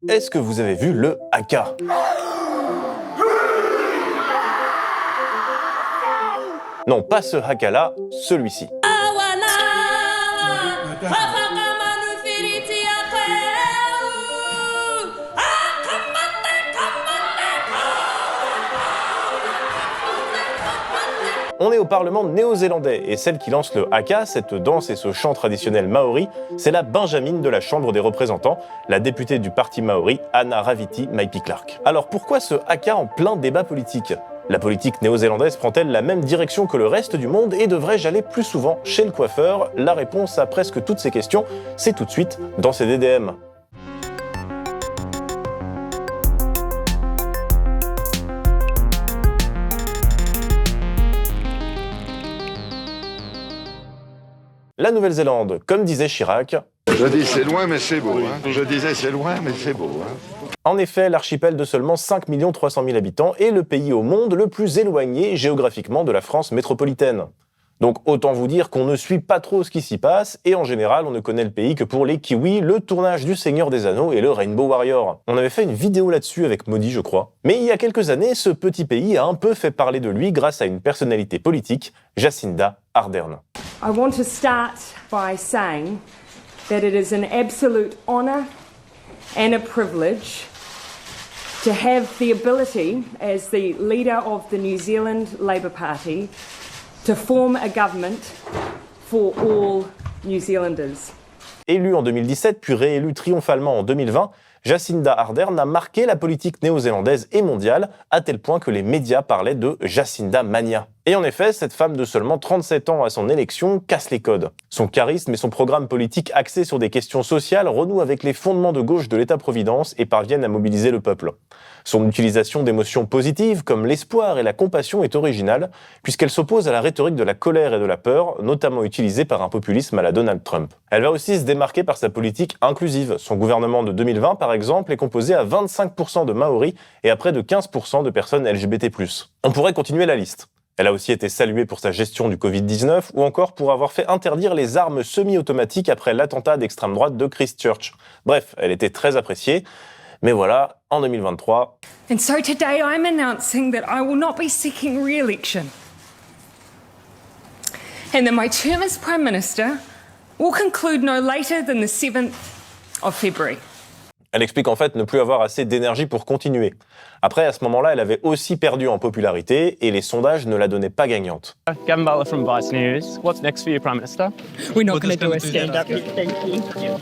Est-ce que vous avez vu le haka? Non, pas ce haka-là, celui-ci. On est au Parlement néo-zélandais, et celle qui lance le haka, cette danse et ce chant traditionnel maori, c'est la Benjamine de la Chambre des représentants, la députée du parti maori, Anna Raviti Maipi-Clark. Alors pourquoi ce haka en plein débat politique? La politique néo-zélandaise prend-elle la même direction que le reste du monde et devrais-je aller plus souvent chez le coiffeur? La réponse à presque toutes ces questions, c'est tout de suite dans ces DDM. La Nouvelle-Zélande, comme disait Chirac... Je dis c'est loin mais c'est beau. Hein. Je disais c'est loin mais c'est beau. Hein. En effet, l'archipel de seulement 5 300 000 habitants est le pays au monde le plus éloigné géographiquement de la France métropolitaine. Donc autant vous dire qu'on ne suit pas trop ce qui s'y passe, et en général on ne connaît le pays que pour les kiwis, le tournage du Seigneur des Anneaux et le Rainbow Warrior. On avait fait une vidéo là-dessus avec Maudit, je crois. Mais il y a quelques années, ce petit pays a un peu fait parler de lui grâce à une personnalité politique, Jacinda Ardern. I want to start by saying that it is an absolute honour and a privilege to have the ability, as the leader of the New Zealand Labour Party, to form a government for all New Zealanders. Élue en 2017 puis réélue triomphalement en 2020, Jacinda Ardern a marqué la politique néo-zélandaise et mondiale, à tel point que les médias parlaient de Jacinda Mania. Et en effet, cette femme de seulement 37 ans à son élection casse les codes. Son charisme et son programme politique axé sur des questions sociales renouent avec les fondements de gauche de l'État-providence et parviennent à mobiliser le peuple. Son utilisation d'émotions positives comme l'espoir et la compassion est originale, puisqu'elle s'oppose à la rhétorique de la colère et de la peur, notamment utilisée par un populisme à la Donald Trump. Elle va aussi se démarquer par sa politique inclusive. Son gouvernement de 2020, par exemple, est composé à 25% de Maoris et à près de 15% de personnes LGBT+. On pourrait continuer la liste. Elle a aussi été saluée pour sa gestion du Covid-19 ou encore pour avoir fait interdire les armes semi-automatiques après l'attentat d'extrême droite de Christchurch. Bref, elle était très appréciée. Mais voilà, en 2023... And so today I'm announcing that I will not be seeking re-election. And that my term as Prime Minister will conclude no later than the 7th of February. Elle explique en fait ne plus avoir assez d'énergie pour continuer. Après, à ce moment-là, elle avait aussi perdu en popularité et les sondages ne la donnaient pas gagnante. Gavin Butler from Vice News. What's next for you, Prime Minister? We're not going to do a stand-up. Thank you.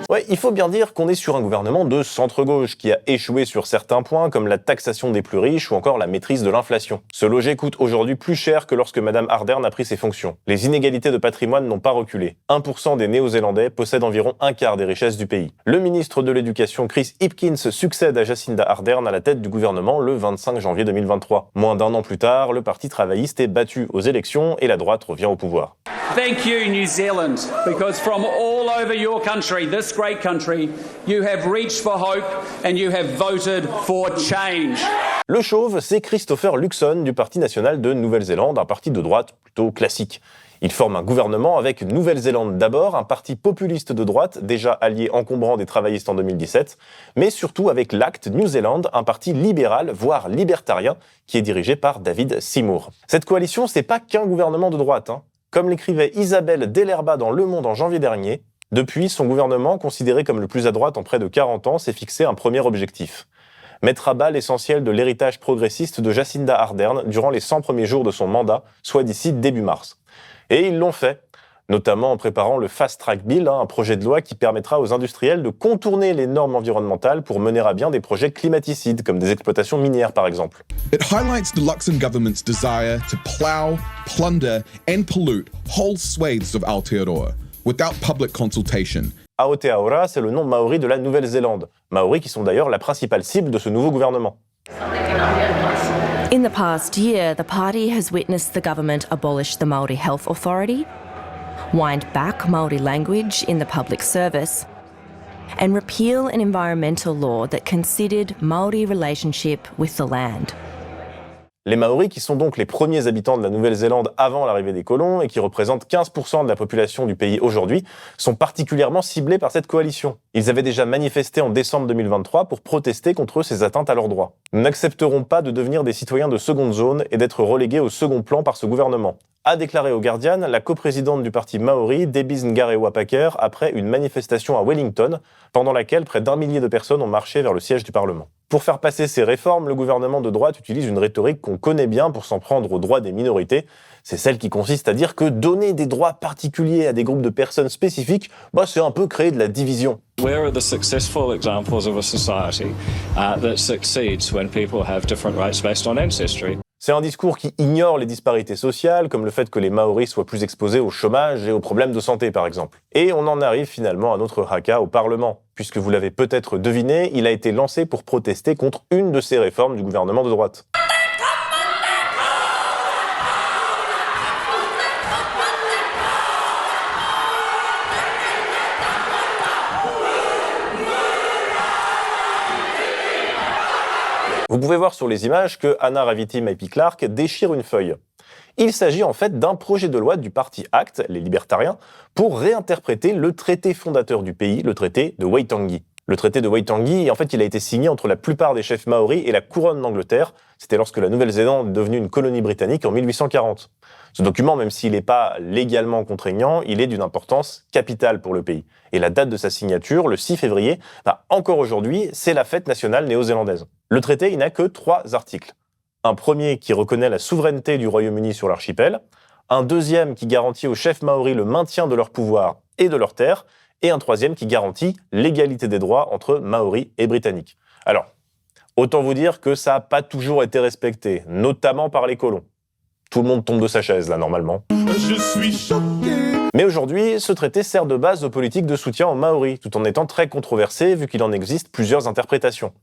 Ouais, il faut bien dire qu'on est sur un gouvernement de centre-gauche qui a échoué sur certains points comme la taxation des plus riches ou encore la maîtrise de l'inflation. Se loger coûte aujourd'hui plus cher que lorsque Madame Ardern a pris ses fonctions. Les inégalités de patrimoine n'ont pas reculé. 1% des Néo-Zélandais possèdent environ un quart des richesses du pays. Le ministre de l'Éducation Chris Hipkins succède à Jacinda Ardern à la tête du gouvernement le 25 janvier 2023. Moins d'un an plus tard, le parti travailliste est battu aux élections et la droite revient au pouvoir. Thank you, New Zealand, because from all over your country, this great country, you have reached for hope and you have voted for change. Le chauve, c'est Christopher Luxon du Parti national de Nouvelle-Zélande, un parti de droite plutôt classique. Il forme un gouvernement avec Nouvelle-Zélande d'abord, un parti populiste de droite, déjà allié encombrant des travaillistes en 2017, mais surtout avec l'ACT New Zealand, un parti libéral, voire libertarien, qui est dirigé par David Seymour. Cette coalition, c'est pas qu'un gouvernement de droite, hein. Comme l'écrivait Isabelle Delerba dans Le Monde en janvier dernier, depuis, son gouvernement, considéré comme le plus à droite en près de 40 ans, s'est fixé un premier objectif. Mettre à bas l'essentiel de l'héritage progressiste de Jacinda Ardern durant les 100 premiers jours de son mandat, soit d'ici début mars. Et ils l'ont fait, notamment en préparant le Fast Track Bill, un projet de loi qui permettra aux industriels de contourner les normes environnementales pour mener à bien des projets climaticides, comme des exploitations minières par exemple. It highlights the Luxon government's desire to plough, plunder and pollute whole swathes of Aotearoa, without public consultation. Aotearoa, c'est le nom maori de la Nouvelle-Zélande. Maoris qui sont d'ailleurs la principale cible de ce nouveau gouvernement. In the past year, the party has witnessed the government abolish the Māori Health Authority, wind back Māori language in the public service, and repeal an environmental law that considered Māori relationship with the land. Les Maoris, qui sont donc les premiers habitants de la Nouvelle-Zélande avant l'arrivée des colons et qui représentent 15% de la population du pays aujourd'hui, sont particulièrement ciblés par cette coalition. Ils avaient déjà manifesté en décembre 2023 pour protester contre ces atteintes à leurs droits. Nous n'accepterons pas de devenir des citoyens de seconde zone et d'être relégués au second plan par ce gouvernement, a déclaré au Guardian la coprésidente du parti Maori, Debbie Ngarewa-Packer, après une manifestation à Wellington, pendant laquelle près d'1 millier de personnes ont marché vers le siège du Parlement. Pour faire passer ces réformes, le gouvernement de droite utilise une rhétorique qu'on connaît bien pour s'en prendre aux droits des minorités. C'est celle qui consiste à dire que donner des droits particuliers à des groupes de personnes spécifiques, c'est un peu créer de la division. Where are the successful examples of a society that succeeds when people have different rights based on ancestry? C'est un discours qui ignore les disparités sociales, comme le fait que les Maoris soient plus exposés au chômage et aux problèmes de santé, par exemple. Et on en arrive finalement à notre haka au Parlement. Puisque vous l'avez peut-être deviné, il a été lancé pour protester contre une de ces réformes du gouvernement de droite. Vous pouvez voir sur les images que Anna Raviti Maipi-Clark déchire une feuille. Il s'agit en fait d'un projet de loi du parti ACT, les libertariens, pour réinterpréter le traité fondateur du pays, le traité de Waitangi. Le traité de Waitangi, en fait, il a été signé entre la plupart des chefs maoris et la couronne d'Angleterre. C'était lorsque la Nouvelle-Zélande est devenue une colonie britannique en 1840. Ce document, même s'il n'est pas légalement contraignant, il est d'une importance capitale pour le pays. Et la date de sa signature, le 6 février, encore aujourd'hui, c'est la fête nationale néo-zélandaise. Le traité, il n'a que 3 articles. Un premier qui reconnaît la souveraineté du Royaume-Uni sur l'archipel, un deuxième qui garantit aux chefs maoris le maintien de leur pouvoir et de leurs terres, et un troisième qui garantit l'égalité des droits entre Maoris et Britanniques. Alors, autant vous dire que ça n'a pas toujours été respecté, notamment par les colons. Tout le monde tombe de sa chaise, là, normalement. Je suis choqué. Mais aujourd'hui, ce traité sert de base aux politiques de soutien aux Maoris, tout en étant très controversé, vu qu'il en existe plusieurs interprétations.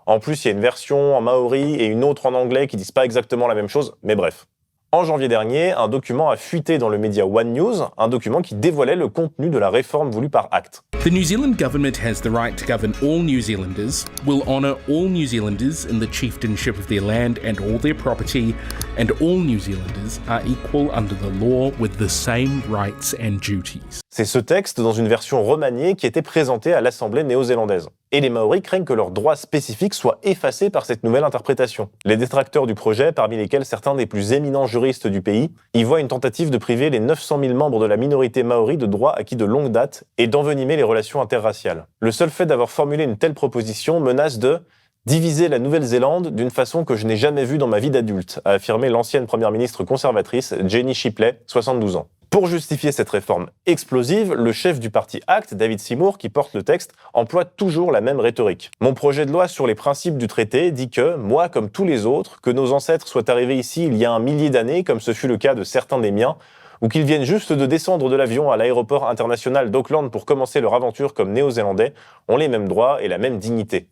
En plus, il y a une version en maori et une autre en anglais qui disent pas exactement la même chose, mais bref. En janvier dernier, un document a fuité dans le média One News, un document qui dévoilait le contenu de la réforme voulue par ACT. The New Zealand government has the right to govern all New Zealanders, will honour all New Zealanders in the chieftainship of their land and all their property, and all New Zealanders are equal under the law with the same rights and duties. C'est ce texte, dans une version remaniée, qui était présenté à l'Assemblée néo-zélandaise. Et les Maoris craignent que leurs droits spécifiques soient effacés par cette nouvelle interprétation. Les détracteurs du projet, parmi lesquels certains des plus éminents juristes du pays, y voient une tentative de priver les 900 000 membres de la minorité maori de droits acquis de longue date et d'envenimer les relations interraciales. Le seul fait d'avoir formulé une telle proposition menace de diviser la Nouvelle-Zélande d'une façon que je n'ai jamais vue dans ma vie d'adulte, a affirmé l'ancienne première ministre conservatrice Jenny Shipley, 72 ans. Pour justifier cette réforme explosive, le chef du parti ACT, David Seymour, qui porte le texte, emploie toujours la même rhétorique. Mon projet de loi sur les principes du traité dit que, moi comme tous les autres, que nos ancêtres soient arrivés ici il y a 1 millier d'années, comme ce fut le cas de certains des miens, ou qu'ils viennent juste de descendre de l'avion à l'aéroport international d'Auckland pour commencer leur aventure comme néo-zélandais, ont les mêmes droits et la même dignité.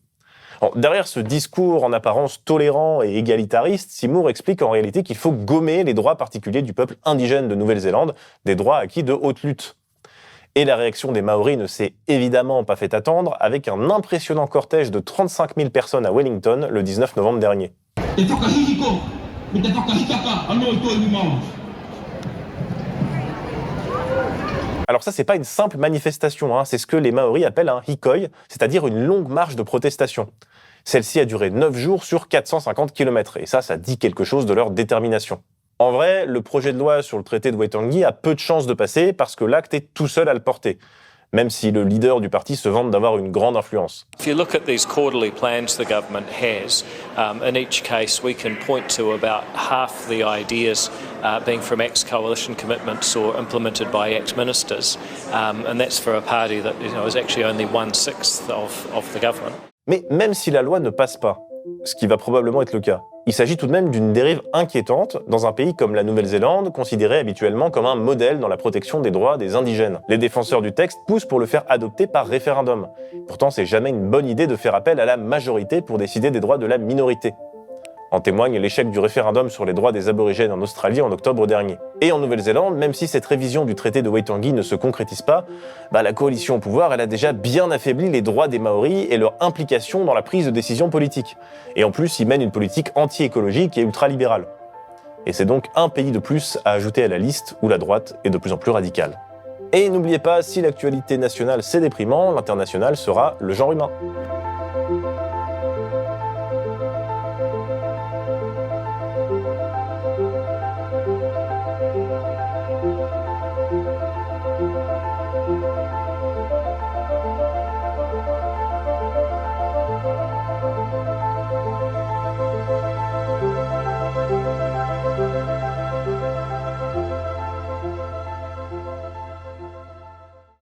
Derrière ce discours en apparence tolérant et égalitariste, Seymour explique en réalité qu'il faut gommer les droits particuliers du peuple indigène de Nouvelle-Zélande, des droits acquis de haute lutte. Et la réaction des Maoris ne s'est évidemment pas fait attendre, avec un impressionnant cortège de 35 000 personnes à Wellington le 19 novembre dernier. Alors ça, c'est pas une simple manifestation, c'est ce que les Maoris appellent un hikoi, c'est-à-dire une longue marche de protestation. Celle-ci a duré 9 jours sur 450 km, et ça dit quelque chose de leur détermination. En vrai, le projet de loi sur le traité de Waitangi a peu de chances de passer parce que l'ACT est tout seul à le porter, même si le leader du parti se vante d'avoir une grande influence. If you look at these quarterly plans the government has, in each case we can point to about half the ideas being from ex-coalition commitments or implemented by ex-ministers, and that's for a party that is actually only 1/6 of the government. Mais même si la loi ne passe pas, ce qui va probablement être le cas, il s'agit tout de même d'une dérive inquiétante dans un pays comme la Nouvelle-Zélande, considéré habituellement comme un modèle dans la protection des droits des indigènes. Les défenseurs du texte poussent pour le faire adopter par référendum. Pourtant, c'est jamais une bonne idée de faire appel à la majorité pour décider des droits de la minorité. En témoigne l'échec du référendum sur les droits des aborigènes en Australie en octobre dernier. Et en Nouvelle-Zélande, même si cette révision du traité de Waitangi ne se concrétise pas, la coalition au pouvoir elle a déjà bien affaibli les droits des Maoris et leur implication dans la prise de décision politique. Et en plus, ils mènent une politique anti-écologique et ultralibérale. Et c'est donc un pays de plus à ajouter à la liste où la droite est de plus en plus radicale. Et n'oubliez pas, si l'actualité nationale c'est déprimant, l'international sera le genre humain.